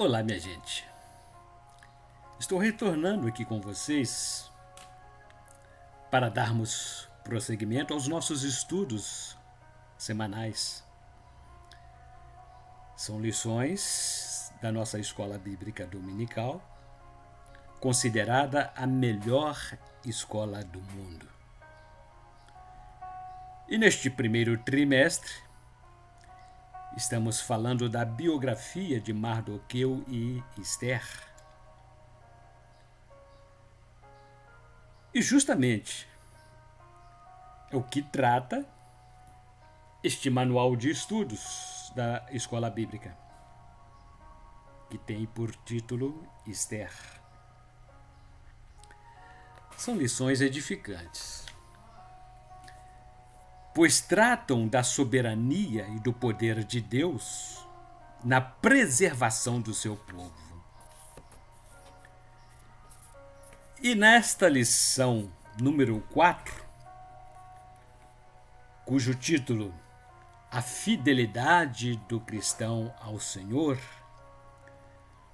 Olá, minha gente. Estou retornando aqui com vocês para darmos prosseguimento aos nossos estudos semanais. São lições da nossa escola bíblica dominical, considerada a melhor escola do mundo. E neste primeiro trimestre, estamos falando da biografia de Mardoqueu e Esther. E justamente é o que trata este manual de estudos da escola bíblica, que tem por título Esther. São lições edificantes, pois tratam da soberania e do poder de Deus na preservação do seu povo. E nesta lição número 4, cujo título A Fidelidade do Cristão ao Senhor,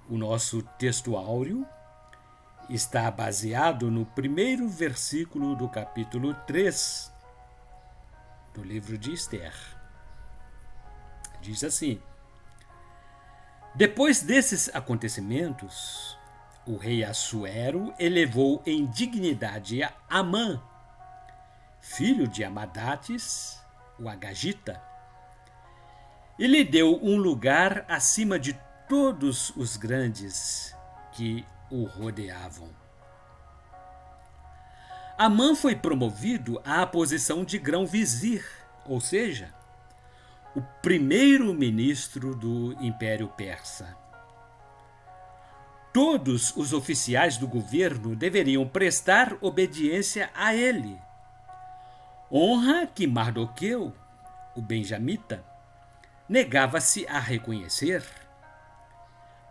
o nosso texto áureo está baseado no primeiro versículo do capítulo 3 do livro de Esther. Diz assim: Depois desses acontecimentos, o rei Assuero elevou em dignidade a Amã, filho de Amadates, o Agagita, e lhe deu um lugar acima de todos os grandes que o rodeavam. Amã foi promovido à posição de grão-vizir, ou seja, o primeiro-ministro do Império Persa. Todos os oficiais do governo deveriam prestar obediência a ele. Honra que Mardoqueu, o benjamita, negava-se a reconhecer,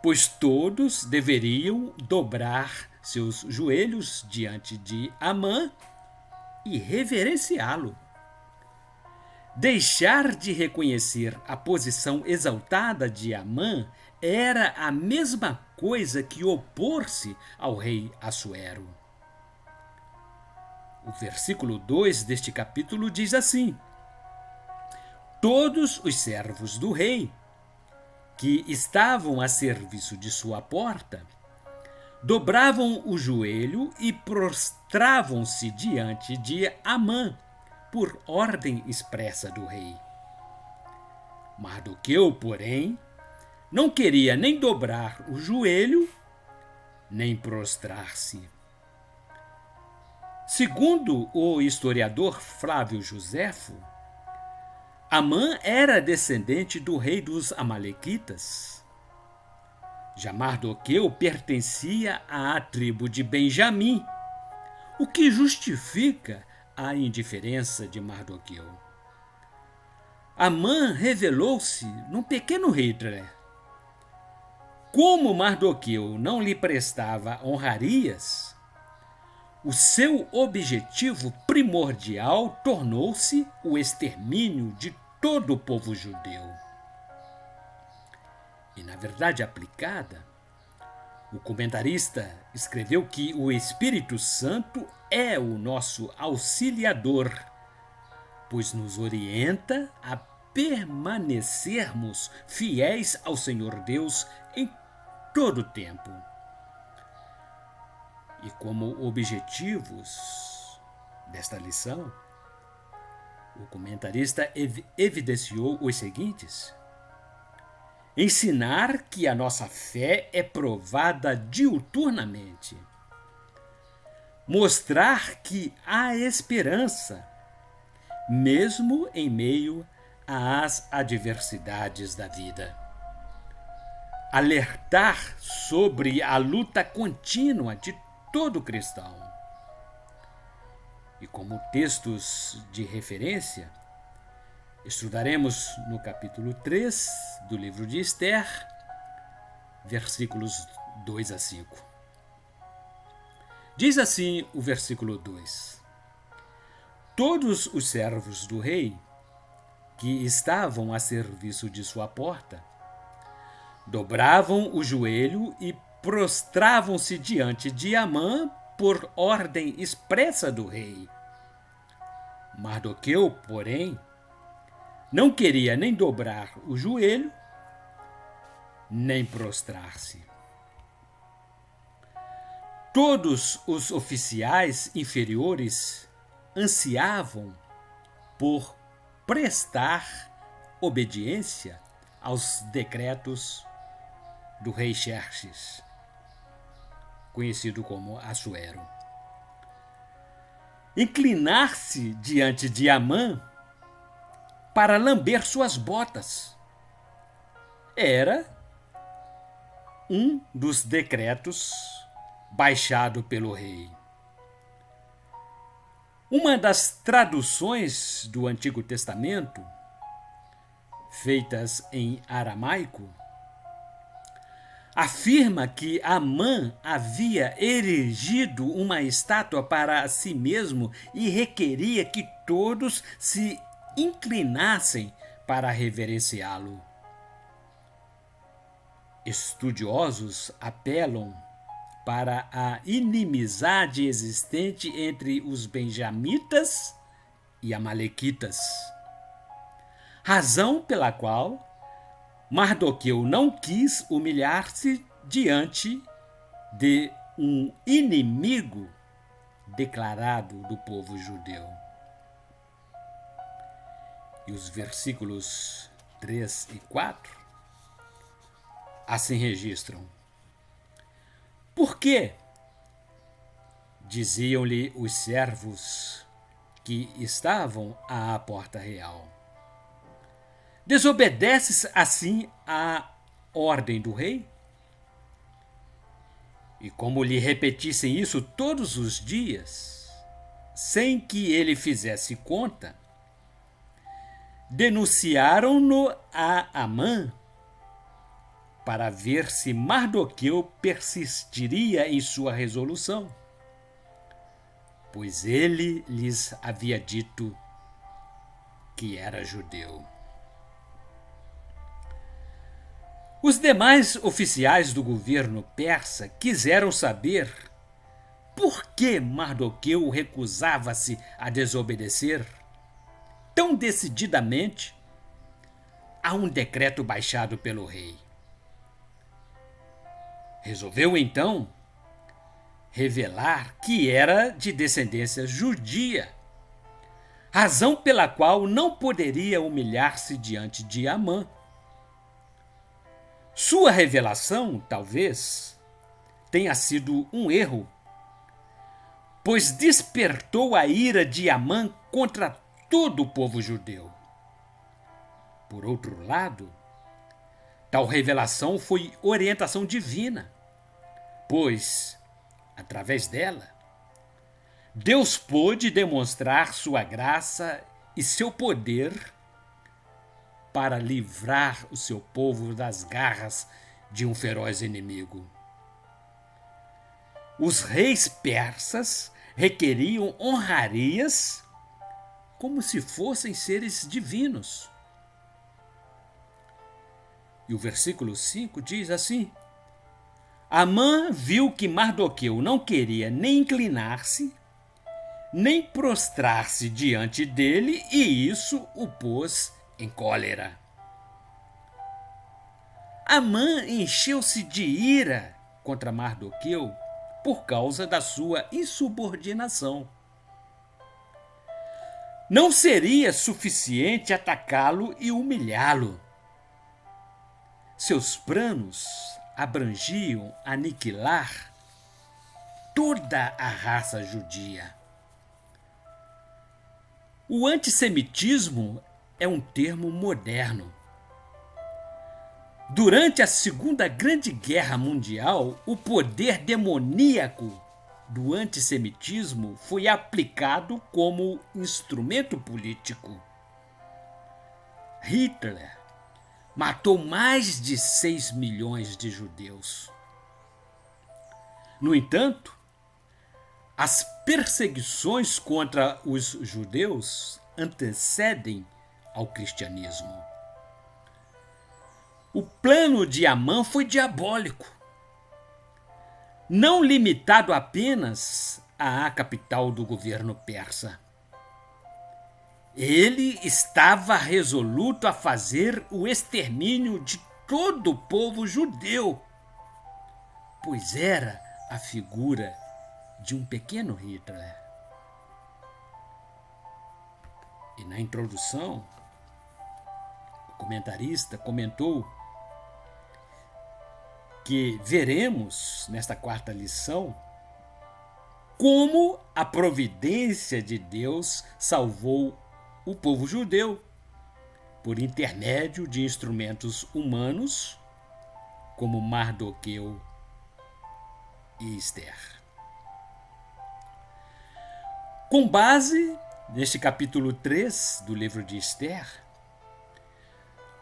pois todos deveriam dobrar seus joelhos diante de Amã e reverenciá-lo. Deixar de reconhecer a posição exaltada de Amã era a mesma coisa que opor-se ao rei Assuero. O versículo 2 deste capítulo diz assim: Todos os servos do rei, que estavam a serviço de sua porta, dobravam o joelho e prostravam-se diante de Amã, por ordem expressa do rei. Mardoqueu, porém, não queria nem dobrar o joelho, nem prostrar-se. Segundo o historiador Flávio Joséfo, Amã era descendente do rei dos Amalequitas. Já Mardoqueu pertencia à tribo de Benjamim, o que justifica a indiferença de Mardoqueu. Amã revelou-se num pequeno Hitler. Como Mardoqueu não lhe prestava honrarias, o seu objetivo primordial tornou-se o extermínio de todo o povo judeu. E na verdade aplicada, o comentarista escreveu que o Espírito Santo é o nosso auxiliador, pois nos orienta a permanecermos fiéis ao Senhor Deus em todo o tempo. E como objetivos desta lição, o comentarista evidenciou os seguintes: ensinar que a nossa fé é provada diuturnamente, mostrar que há esperança, mesmo em meio às adversidades da vida, alertar sobre a luta contínua de todo cristão. E como textos de referência, estudaremos no capítulo 3 do livro de Esther, versículos 2 a 5. Diz assim o versículo 2: Todos os servos do rei, que estavam a serviço de sua porta, Dobravam o joelho e prostravam-se diante de Amã por ordem expressa do rei. Mardoqueu, porém, não queria nem dobrar o joelho, nem prostrar-se. Todos os oficiais inferiores ansiavam por prestar obediência aos decretos do rei Xerxes, conhecido como Assuero. Inclinar-se diante de Amã para lamber suas botas era um dos decretos baixado pelo rei. Uma das traduções do Antigo Testamento, feitas em aramaico, afirma que Amã havia erigido uma estátua para si mesmo e requeria que todos se inclinassem para reverenciá-lo. Estudiosos apelam para a inimizade existente entre os benjamitas e amalequitas, razão pela qual Mardoqueu não quis humilhar-se diante de um inimigo declarado do povo judeu. E os versículos 3 e 4 assim registram: Por quê? Diziam-lhe os servos que estavam à porta real. Desobedeces assim à ordem do rei? E como lhe repetissem isso todos os dias, sem que ele fizesse conta, denunciaram-no a Amã para ver se Mardoqueu persistiria em sua resolução, pois ele lhes havia dito que era judeu. Os demais oficiais do governo persa quiseram saber por que Mardoqueu recusava-se a desobedecer tão decididamente a um decreto baixado pelo rei. Resolveu então revelar que era de descendência judia, razão pela qual não poderia humilhar-se diante de Amã. Sua revelação, talvez, tenha sido um erro, pois despertou a ira de Amã contra todo o povo judeu. Por outro lado, tal revelação foi orientação divina, pois, através dela, Deus pôde demonstrar sua graça e seu poder para livrar o seu povo das garras de um feroz inimigo. Os reis persas requeriam honrarias como se fossem seres divinos. E o versículo 5 diz assim: Amã viu que Mardoqueu não queria nem inclinar-se, nem prostrar-se diante dele, e isso o pôs em cólera. Amã encheu-se de ira contra Mardoqueu por causa da sua insubordinação. Não seria suficiente atacá-lo e humilhá-lo. Seus planos abrangiam aniquilar toda a raça judia. O antissemitismo é um termo moderno. Durante a Segunda Grande Guerra Mundial, o poder demoníaco do antissemitismo foi aplicado como instrumento político. Hitler matou mais de 6 milhões de judeus. No entanto, as perseguições contra os judeus antecedem ao cristianismo. O plano de Amã foi diabólico, não limitado apenas à capital do governo persa. Ele estava resoluto a fazer o extermínio de todo o povo judeu, pois era a figura de um pequeno Hitler. E na introdução, o comentarista comentou que veremos nesta quarta lição como a providência de Deus salvou o povo judeu por intermédio de instrumentos humanos como Mardoqueu e Esther. Com base neste capítulo 3 do livro de Esther,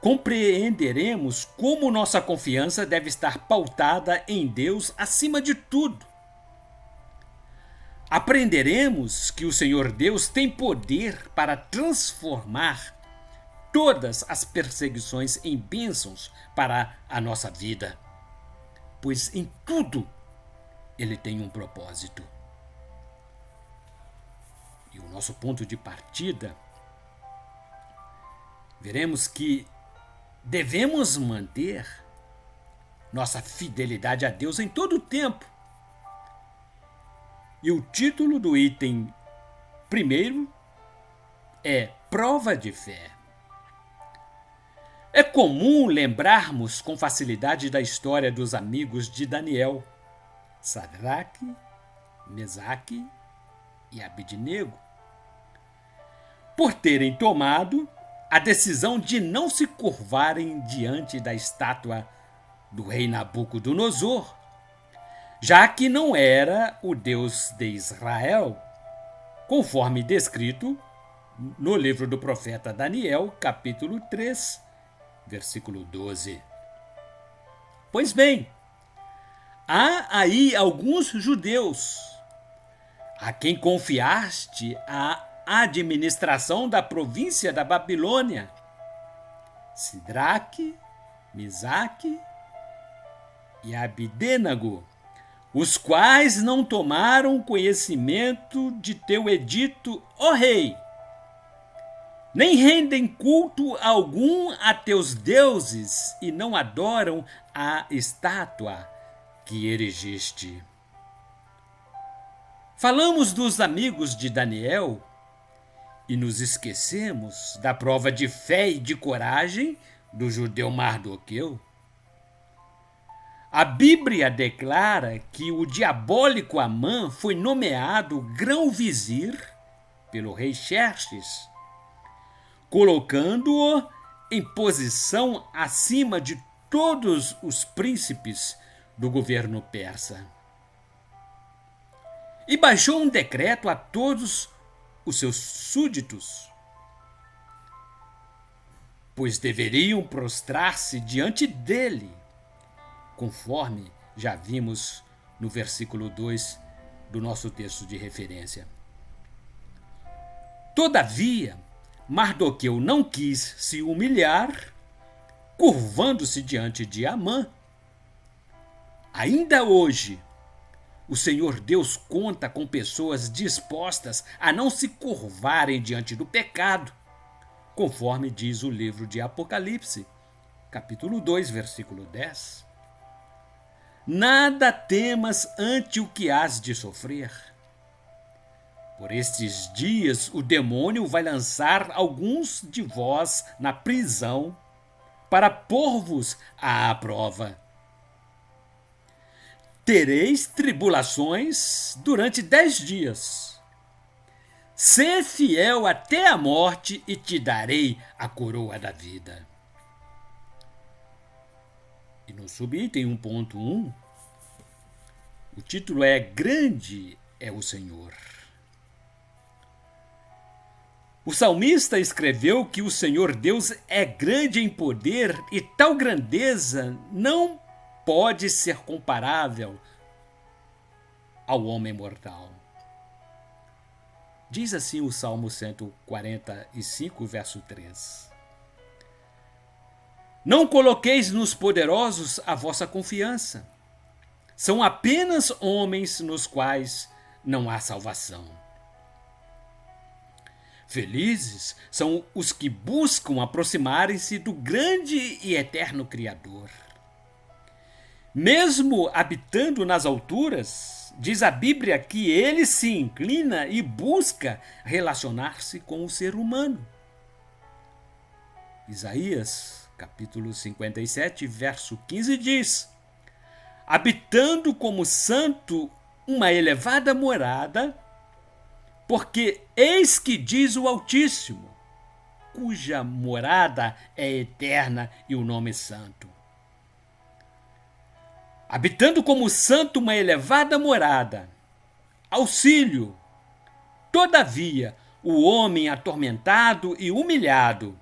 compreenderemos como nossa confiança deve estar pautada em Deus acima de tudo. Aprenderemos que o Senhor Deus tem poder para transformar todas as perseguições em bênçãos para a nossa vida, pois em tudo Ele tem um propósito. E o nosso ponto de partida, veremos que devemos manter nossa fidelidade a Deus em todo o tempo. E o título do item primeiro é Prova de Fé. É comum lembrarmos com facilidade da história dos amigos de Daniel, Sadraque, Mesaque e Abednego, por terem tomado a decisão de não se curvarem diante da estátua do rei Nabucodonosor, já que não era o Deus de Israel, conforme descrito no livro do profeta Daniel, capítulo 3, versículo 12. Pois bem, há aí alguns judeus a quem confiaste a administração da província da Babilônia, Sidraque, Mesaque e Abednego, os quais não tomaram conhecimento de teu edito, ó rei, nem rendem culto algum a teus deuses e não adoram a estátua que erigiste. Falamos dos amigos de Daniel e nos esquecemos da prova de fé e de coragem do judeu Mardoqueu. A Bíblia declara que o diabólico Amã foi nomeado grão-vizir pelo rei Xerxes, colocando-o em posição acima de todos os príncipes do governo persa. E baixou um decreto a todos os seus súditos, pois deveriam prostrar-se diante dele, conforme já vimos no versículo 2 do nosso texto de referência. Todavia, Mardoqueu não quis se humilhar, curvando-se diante de Amã. Ainda hoje, o Senhor Deus conta com pessoas dispostas a não se curvarem diante do pecado, conforme diz o livro de Apocalipse, capítulo 2, versículo 10. Nada temas ante o que hás de sofrer. Por estes dias o demônio vai lançar alguns de vós na prisão para pôr-vos à prova. Tereis tribulações durante 10 dias. Sê fiel até a morte e te darei a coroa da vida. E no subitem 1.1, o título é Grande é o Senhor. O salmista escreveu que o Senhor Deus é grande em poder e tal grandeza não pode ser comparável ao homem mortal. Diz assim o Salmo 145, verso 3. Não coloqueis nos poderosos a vossa confiança. São apenas homens nos quais não há salvação. Felizes são os que buscam aproximarem-se do grande e eterno Criador. Mesmo habitando nas alturas, diz a Bíblia que ele se inclina e busca relacionar-se com o ser humano. Isaías, capítulo 57, verso 15 diz: habitando como santo uma elevada morada, porque eis que diz o Altíssimo, cuja morada é eterna e o nome santo. Habitando como santo uma elevada morada, auxílio. Todavia, o homem atormentado e humilhado,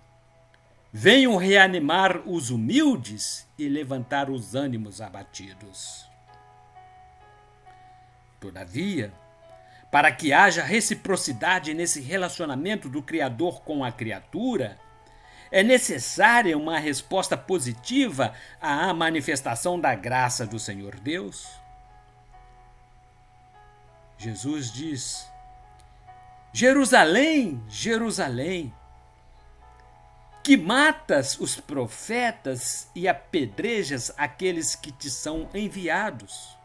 venham reanimar os humildes e levantar os ânimos abatidos. Todavia, para que haja reciprocidade nesse relacionamento do Criador com a criatura, é necessária uma resposta positiva à manifestação da graça do Senhor Deus. Jesus diz: Jerusalém, Jerusalém, que matas os profetas e apedrejas aqueles que te são enviados.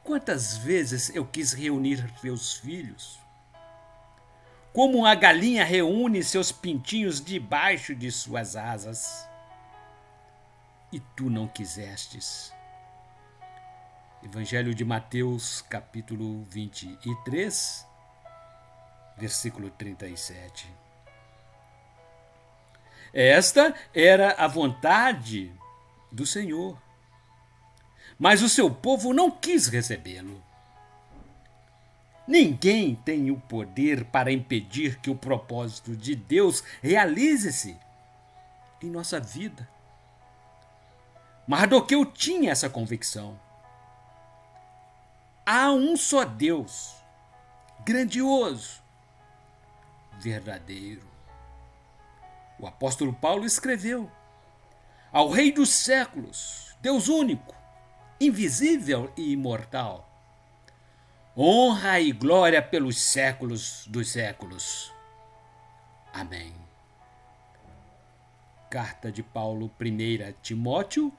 Quantas vezes eu quis reunir teus filhos, como a galinha reúne seus pintinhos debaixo de suas asas, e tu não quisestes. Evangelho de Mateus, capítulo 23, versículo 37. Esta era a vontade do Senhor, mas o seu povo não quis recebê-lo. Ninguém tem o poder para impedir que o propósito de Deus realize-se em nossa vida. Mardoqueu tinha essa convicção. Há um só Deus, grandioso, verdadeiro. O apóstolo Paulo escreveu: ao Rei dos séculos, Deus único, invisível e imortal, honra e glória pelos séculos dos séculos. Amém. Carta de Paulo, 1 Timóteo,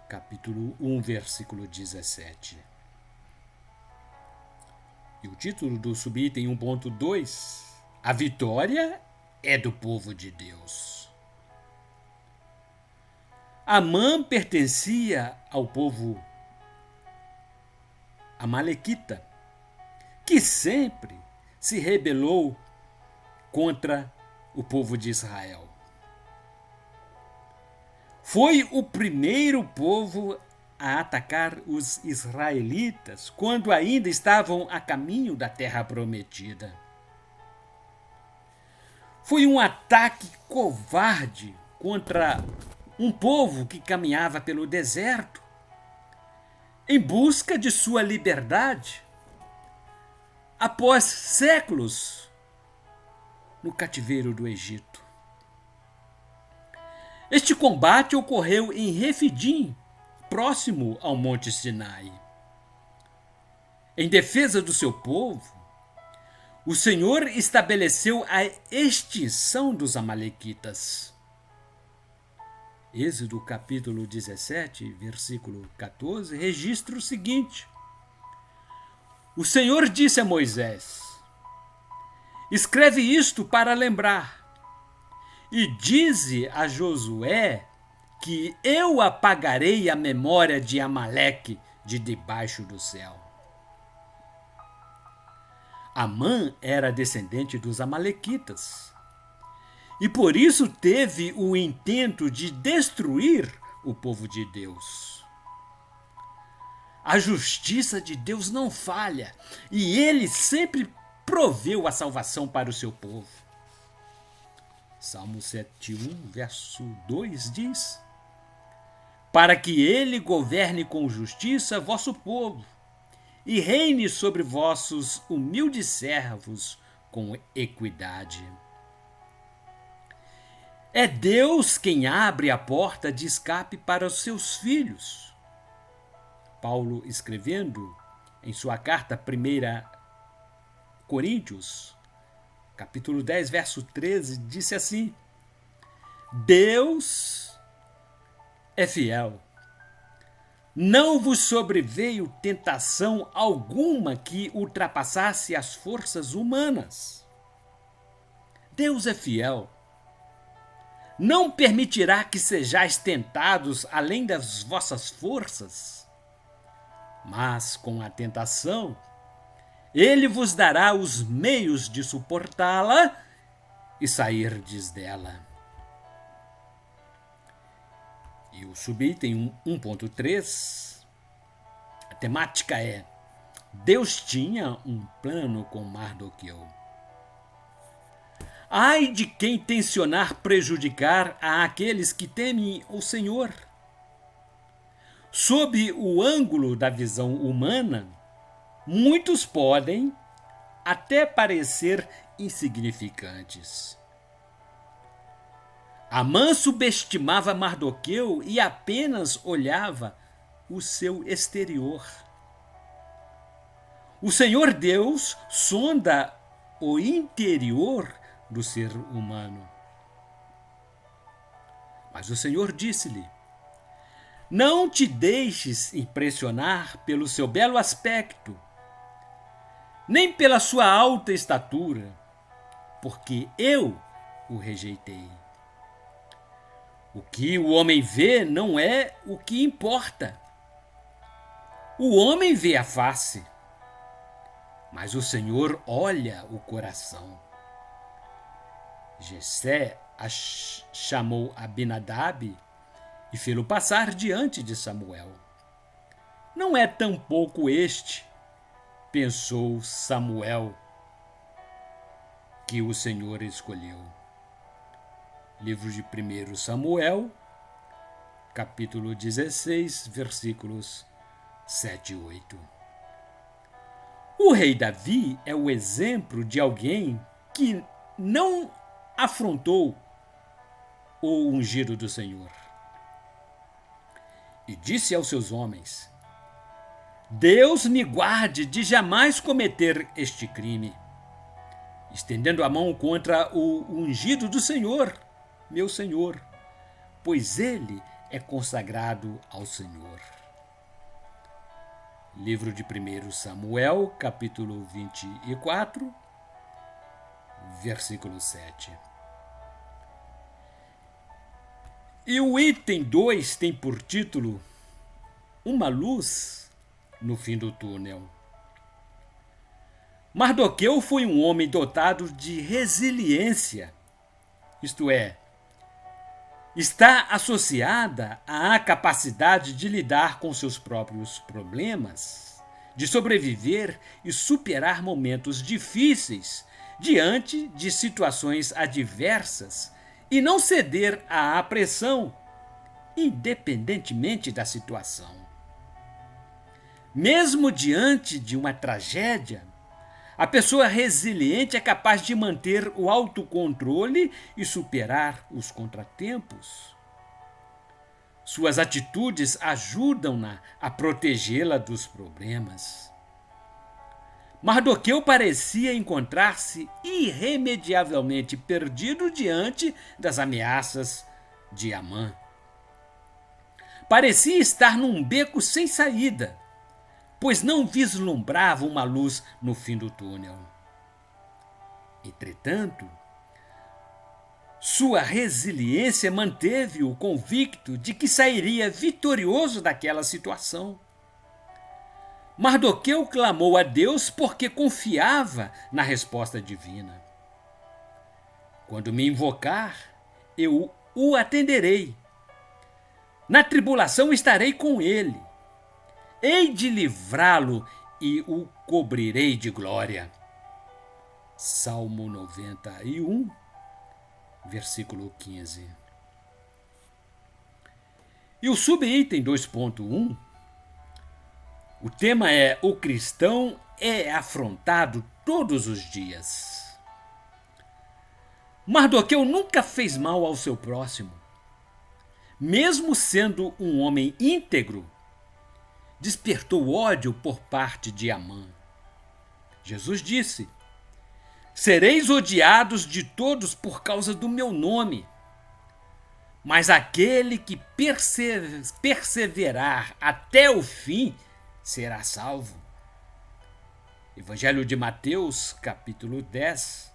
capítulo 1, versículo 17. E o título do subitem 1.2, a vitória é do povo de Deus. Amã pertencia ao povo amalequita, que sempre se rebelou contra o povo de Israel. Foi o primeiro povo a atacar os israelitas quando ainda estavam a caminho da terra prometida. Foi um ataque covarde contra um povo que caminhava pelo deserto em busca de sua liberdade após séculos no cativeiro do Egito. Este combate ocorreu em Refidim, próximo ao Monte Sinai. Em defesa do seu povo, o Senhor estabeleceu a extinção dos amalequitas. Êxodo capítulo 17, versículo 14, registra o seguinte: o Senhor disse a Moisés: escreve isto para lembrar, e dize a Josué que eu apagarei a memória de Amaleque de debaixo do céu. Amã era descendente dos amalequitas e por isso teve o intento de destruir o povo de Deus. A justiça de Deus não falha e ele sempre proveu a salvação para o seu povo. Salmo 7:1, verso 2 diz: para que ele governe com justiça vosso povo e reine sobre vossos humildes servos com equidade. É Deus quem abre a porta de escape para os seus filhos. Paulo, escrevendo em sua carta 1 Coríntios, capítulo 10, verso 13, disse assim: Deus é fiel. Não vos sobreveio tentação alguma que ultrapassasse as forças humanas. Deus é fiel. Não permitirá que sejais tentados além das vossas forças, mas com a tentação, Ele vos dará os meios de suportá-la e sairdes dela. E o subitem 1.3, a temática é: Deus tinha um plano com Mardoqueu. Ai de quem tensionar prejudicar a aqueles que temem o Senhor. Sob o ângulo da visão humana, muitos podem até parecer insignificantes. Amã subestimava Mardoqueu e apenas olhava o seu exterior. O Senhor Deus sonda o interior do ser humano. Mas o Senhor disse-lhe: não te deixes impressionar pelo seu belo aspecto, nem pela sua alta estatura, porque eu o rejeitei. O que o homem vê não é o que importa. O homem vê a face, mas o Senhor olha o coração. Jessé chamou Abinadab e fê-lo passar diante de Samuel. Não é tampouco este, pensou Samuel, que o Senhor escolheu. Livro de 1 Samuel, capítulo 16, versículos 7 e 8. O rei Davi é o exemplo de alguém que não afrontou o ungido do Senhor. E disse aos seus homens: Deus me guarde de jamais cometer este crime, estendendo a mão contra o ungido do Senhor, meu Senhor, pois ele é consagrado ao Senhor. Livro de 1 Samuel, capítulo 24, versículo 7. E o item 2 tem por título Uma luz no fim do túnel. Mardoqueu foi um homem dotado de resiliência, isto é, está associada à capacidade de lidar com seus próprios problemas, de sobreviver e superar momentos difíceis diante de situações adversas e não ceder à pressão, independentemente da situação. Mesmo diante de uma tragédia, a pessoa resiliente é capaz de manter o autocontrole e superar os contratempos. Suas atitudes ajudam-na a protegê-la dos problemas. Mardoqueu parecia encontrar-se irremediavelmente perdido diante das ameaças de Amã. Parecia estar num beco sem saída, pois não vislumbrava uma luz no fim do túnel. Entretanto, sua resiliência manteve-o convicto de que sairia vitorioso daquela situação. Mardoqueu clamou a Deus porque confiava na resposta divina. Quando me invocar, eu o atenderei. Na tribulação estarei com ele. Hei de livrá-lo e o cobrirei de glória. Salmo 91, versículo 15. E o subitem 2.1, o tema é: o cristão é afrontado todos os dias. Mardoqueu nunca fez mal ao seu próximo. Mesmo sendo um homem íntegro, despertou ódio por parte de Amã. Jesus disse: sereis odiados de todos por causa do meu nome, mas aquele que perseverar até o fim será salvo. Evangelho de Mateus, capítulo 10,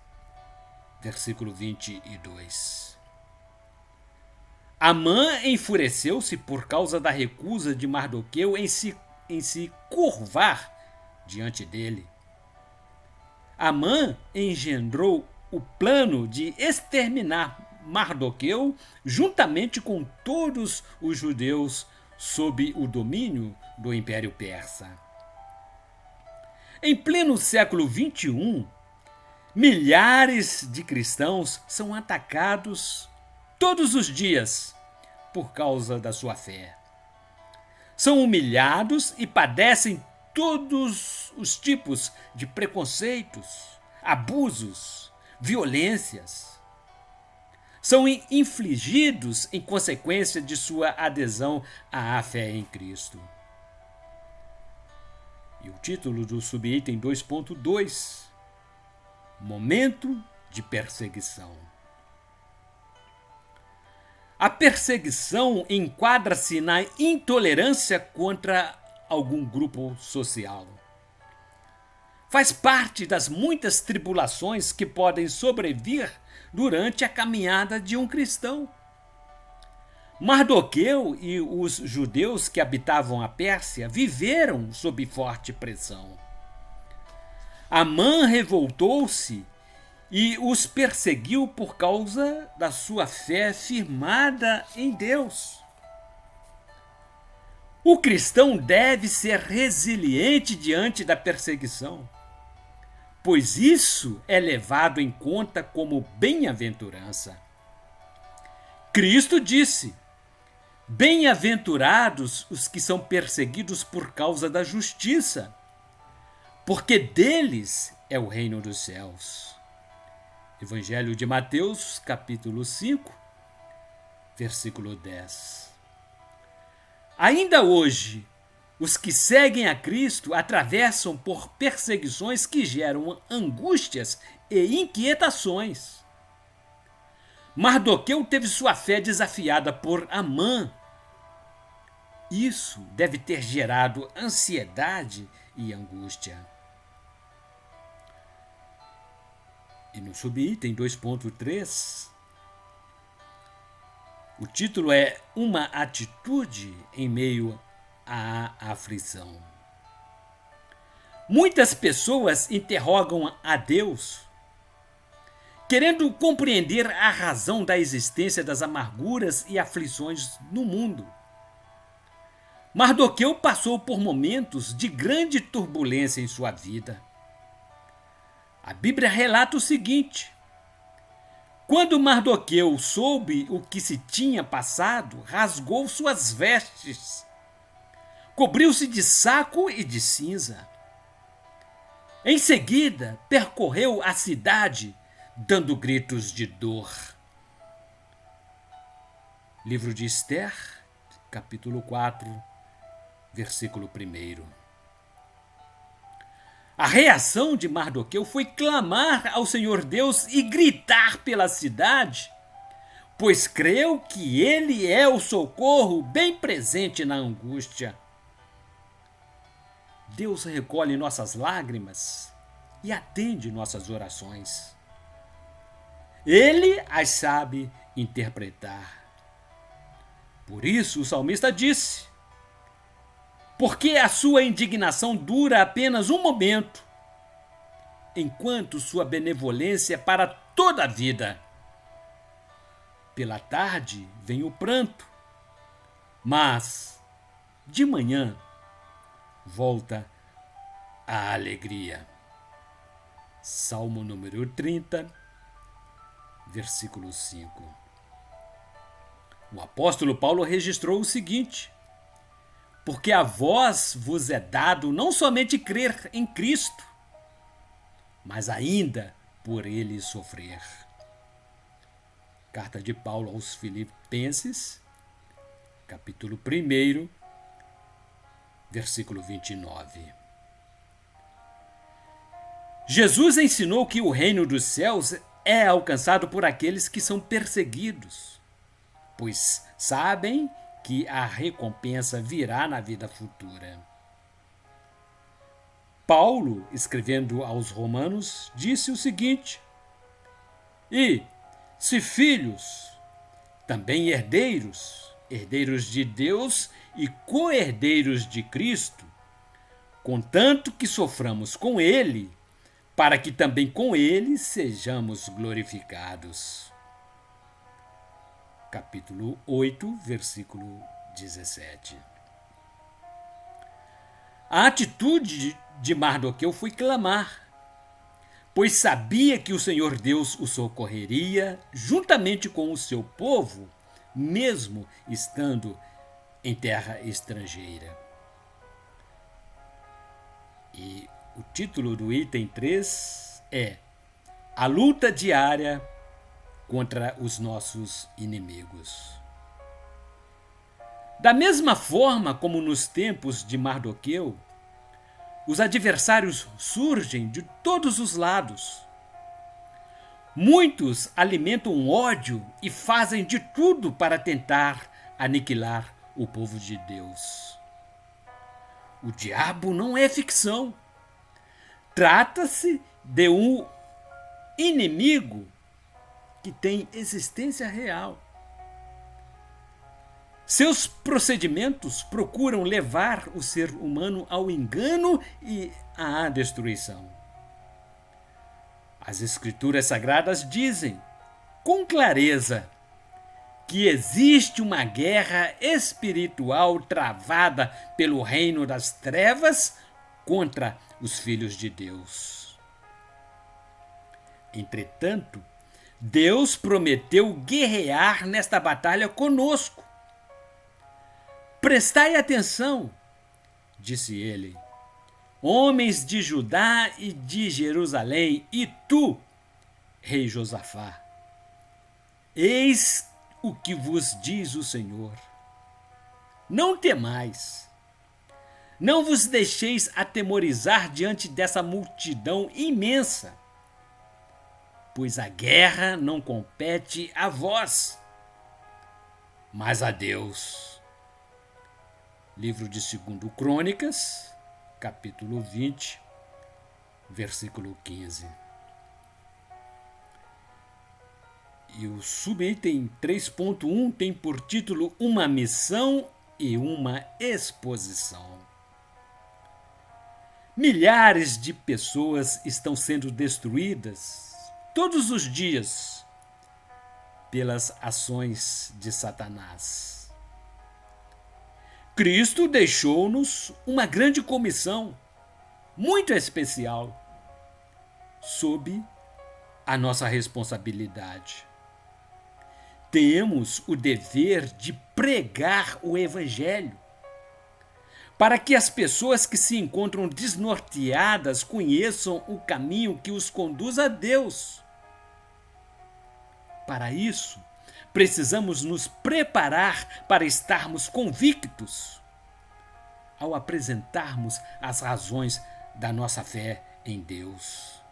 versículo 22. Amã enfureceu-se por causa da recusa de Mardoqueu em se curvar diante dele. Amã engendrou o plano de exterminar Mardoqueu juntamente com todos os judeus sob o domínio do Império Persa. Em pleno século XXI, milhares de cristãos são atacados todos os dias por causa da sua fé. São humilhados e padecem todos os tipos de preconceitos, abusos, violências. São infligidos em consequência de sua adesão à fé em Cristo. E o título do subitem 2.2: Momento de perseguição. A perseguição enquadra-se na intolerância contra algum grupo social. Faz parte das muitas tribulações que podem sobrevir durante a caminhada de um cristão. Mardoqueu e os judeus que habitavam a Pérsia viveram sob forte pressão. Amã revoltou-se e os perseguiu por causa da sua fé firmada em Deus. O cristão deve ser resiliente diante da perseguição, pois isso é levado em conta como bem-aventurança. Cristo disse: bem-aventurados os que são perseguidos por causa da justiça, porque deles é o reino dos céus. Evangelho de Mateus, capítulo 5, versículo 10. Ainda hoje, os que seguem a Cristo atravessam por perseguições que geram angústias e inquietações. Mardoqueu teve sua fé desafiada por Amã. Isso deve ter gerado ansiedade e angústia. E no subitem 2.3, o título é Uma atitude em meio à aflição. Muitas pessoas interrogam a Deus, querendo compreender a razão da existência das amarguras e aflições no mundo. Mardoqueu passou por momentos de grande turbulência em sua vida. A Bíblia relata o seguinte: quando Mardoqueu soube o que se tinha passado, rasgou suas vestes, cobriu-se de saco e de cinza. Em seguida, percorreu a cidade, dando gritos de dor. Livro de Esther, capítulo 4, versículo 1. A reação de Mardoqueu foi clamar ao Senhor Deus e gritar pela cidade, pois creu que ele é o socorro bem presente na angústia. Deus recolhe nossas lágrimas e atende nossas orações. Ele as sabe interpretar. Por isso o salmista disse: porque a sua indignação dura apenas um momento, enquanto sua benevolência é para toda a vida. Pela tarde vem o pranto, mas de manhã volta a alegria. Salmo número 30, versículo 5. O apóstolo Paulo registrou o seguinte: porque a vós vos é dado não somente crer em Cristo, mas ainda por ele sofrer. Carta de Paulo aos Filipenses, capítulo 1, versículo 29. Jesus ensinou que o reino dos céus é alcançado por aqueles que são perseguidos, pois sabem que a recompensa virá na vida futura. Paulo, escrevendo aos Romanos, disse o seguinte: e, se filhos, também herdeiros, herdeiros de Deus e co-herdeiros de Cristo, contanto que soframos com ele, para que também com ele sejamos glorificados. Capítulo 8, versículo 17. A atitude de Mardoqueu foi clamar, pois sabia que o Senhor Deus o socorreria juntamente com o seu povo, mesmo estando em terra estrangeira. E o título do item 3 é A luta diária contra os nossos inimigos. Da mesma forma como nos tempos de Mardoqueu, os adversários surgem de todos os lados. Muitos alimentam ódio e fazem de tudo para tentar aniquilar o povo de Deus. O diabo não é ficção. Trata-se de um inimigo que tem existência real. Seus procedimentos procuram levar o ser humano ao engano e à destruição. As Escrituras Sagradas dizem, com clareza, que existe uma guerra espiritual travada pelo reino das trevas contra os filhos de Deus. Entretanto, Deus prometeu guerrear nesta batalha conosco. Prestai atenção, disse ele, homens de Judá e de Jerusalém, e tu, rei Josafá. Eis o que vos diz o Senhor. Não temais, não vos deixeis atemorizar diante dessa multidão imensa, pois a guerra não compete a vós, mas a Deus. Livro de 2 Crônicas, capítulo 20, versículo 15. E o subitem 3.1 tem por título Uma Missão e uma Exposição. Milhares de pessoas estão sendo destruídas todos os dias pelas ações de Satanás. Cristo deixou-nos uma grande comissão, muito especial, sob a nossa responsabilidade. Temos o dever de pregar o Evangelho, para que as pessoas que se encontram desnorteadas conheçam o caminho que os conduz a Deus. Para isso, precisamos nos preparar para estarmos convictos ao apresentarmos as razões da nossa fé em Deus.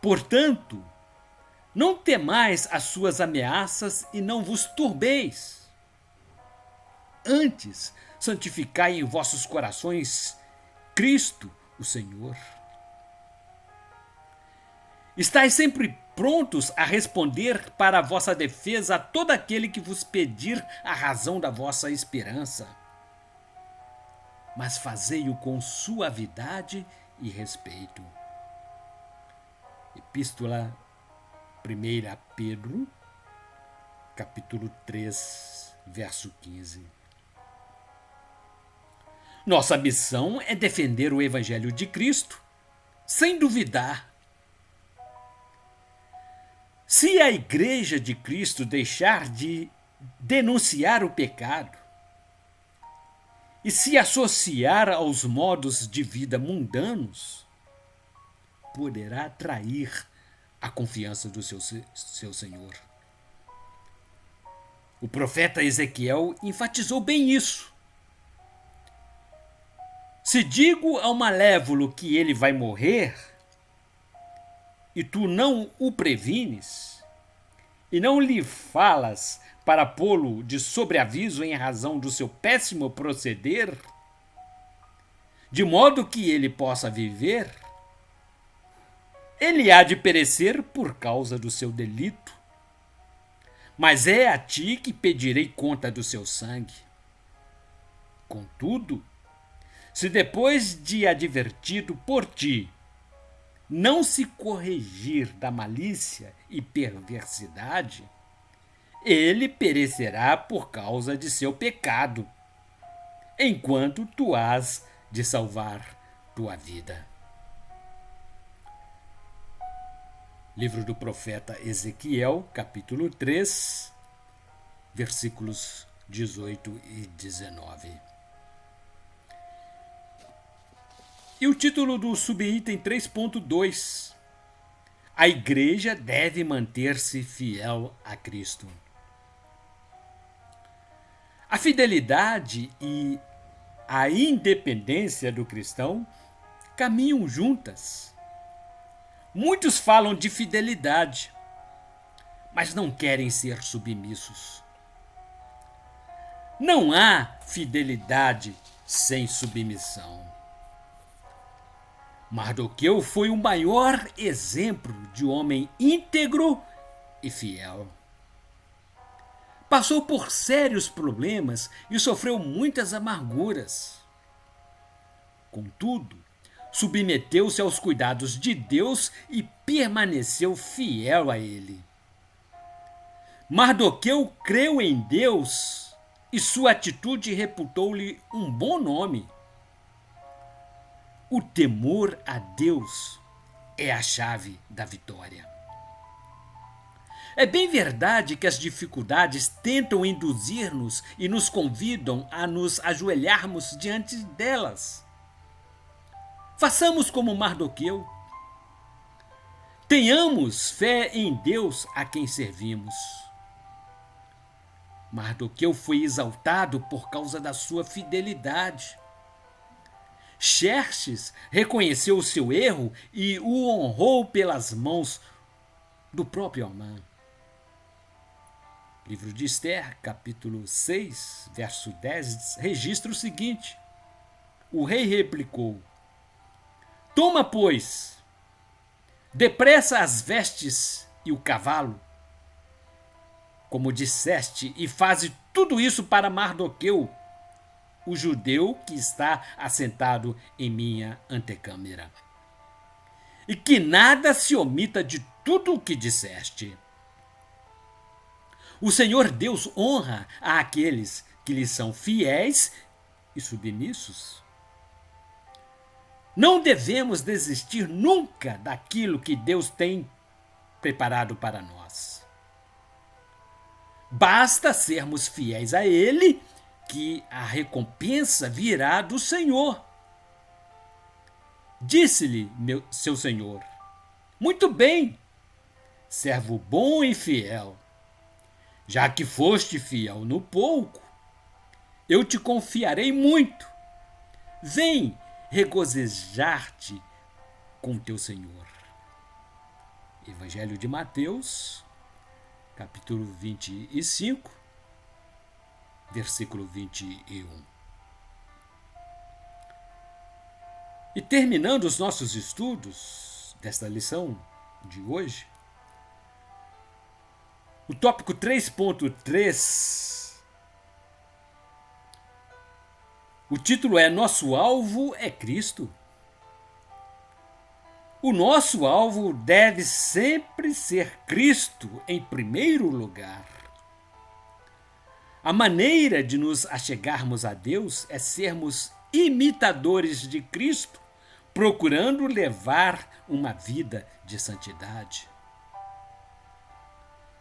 Portanto, não temais as suas ameaças e não vos turbeis. Antes, santificai em vossos corações Cristo, o Senhor. Estais sempre prontos a responder para a vossa defesa a todo aquele que vos pedir a razão da vossa esperança. Mas fazei-o com suavidade e respeito. Epístola 1 Pedro, capítulo 3, verso 15. Nossa missão é defender o Evangelho de Cristo, sem duvidar. Se a Igreja de Cristo deixar de denunciar o pecado e se associar aos modos de vida mundanos, poderá trair a confiança do seu Senhor. O profeta Ezequiel enfatizou bem isso. Se digo ao malévolo que ele vai morrer, e tu não o prevines, e não lhe falas para pô-lo de sobreaviso em razão do seu péssimo proceder, de modo que ele possa viver, ele há de perecer por causa do seu delito. Mas é a ti que pedirei conta do seu sangue. Contudo, se depois de advertido por ti, não se corrigir da malícia e perversidade, ele perecerá por causa de seu pecado, enquanto tu hás de salvar tua vida. Livro do profeta Ezequiel, capítulo 3, versículos 18 e 19. E o título do subitem 3.2: A igreja deve manter-se fiel a Cristo. A fidelidade e a independência do cristão caminham juntas. Muitos falam de fidelidade, mas não querem ser submissos. Não há fidelidade sem submissão. Mardoqueu foi o maior exemplo de homem íntegro e fiel. Passou por sérios problemas e sofreu muitas amarguras. Contudo, submeteu-se aos cuidados de Deus e permaneceu fiel a ele. Mardoqueu creu em Deus e sua atitude reputou-lhe um bom nome. O temor a Deus é a chave da vitória. É bem verdade que as dificuldades tentam induzir-nos e nos convidam a nos ajoelharmos diante delas. Façamos como Mardoqueu. Tenhamos fé em Deus a quem servimos. Mardoqueu foi exaltado por causa da sua fidelidade. Xerxes reconheceu o seu erro e o honrou pelas mãos do próprio Amã. Livro de Esther, capítulo 6, verso 10, registra o seguinte: o rei replicou: Toma, pois, depressa as vestes e o cavalo, como disseste, e faze tudo isso para Mardoqueu, o judeu que está assentado em minha antecâmara. E que nada se omita de tudo o que disseste. O Senhor Deus honra àqueles que lhe são fiéis e submissos. Não devemos desistir nunca daquilo que Deus tem preparado para nós. Basta sermos fiéis a Ele, que a recompensa virá do Senhor. Disse-lhe seu Senhor: Muito bem, servo bom e fiel. Já que foste fiel no pouco, eu te confiarei muito. Vem regozijar-te com teu Senhor. Evangelho de Mateus, capítulo 25, versículo 21. E terminando os nossos estudos desta lição de hoje, o tópico 3.3, o título é Nosso alvo é Cristo. O nosso alvo deve sempre ser Cristo em primeiro lugar. A maneira de nos achegarmos a Deus é sermos imitadores de Cristo, procurando levar uma vida de santidade.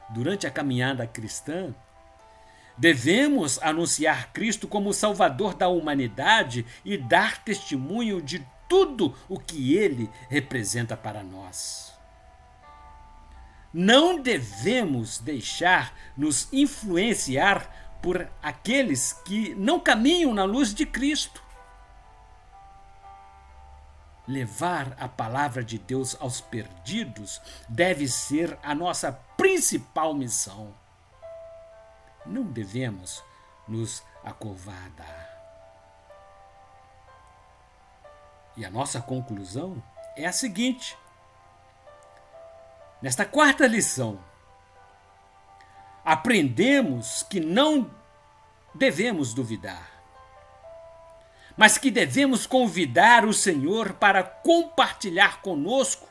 Durante a caminhada cristã, devemos anunciar Cristo como Salvador da humanidade e dar testemunho de tudo o que Ele representa para nós. não devemos deixar nos influenciar por aqueles que não caminham na luz de Cristo. Levar a palavra de Deus aos perdidos deve ser a nossa principal missão. Não devemos nos acovardar. E a nossa conclusão é a seguinte: nesta quarta lição, aprendemos que não devemos duvidar, mas que devemos convidar o Senhor para compartilhar conosco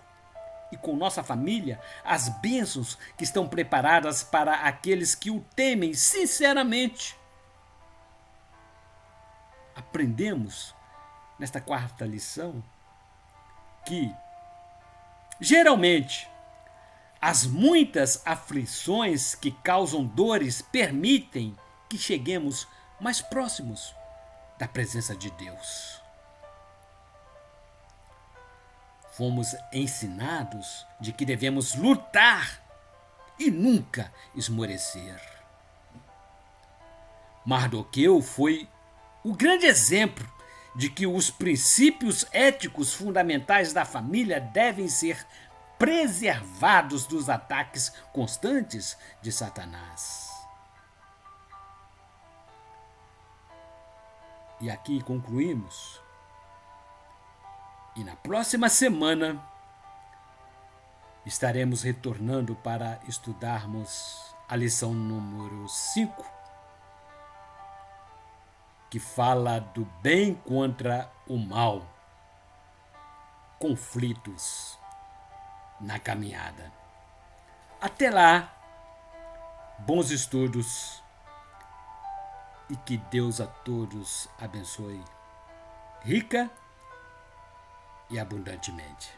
e com nossa família as bênçãos que estão preparadas para aqueles que o temem sinceramente. Aprendemos nesta quarta lição que, geralmente, as muitas aflições que causam dores permitem que cheguemos mais próximos da presença de Deus. Fomos ensinados de que devemos lutar e nunca esmorecer. Mardoqueu foi o grande exemplo de que os princípios éticos fundamentais da família devem ser preservados dos ataques constantes de Satanás. E aqui concluímos. E na próxima semana estaremos retornando para estudarmos a lição número 5, que fala do bem contra o mal, conflitos na caminhada. Até lá, bons estudos e que Deus a todos abençoe rica e abundantemente.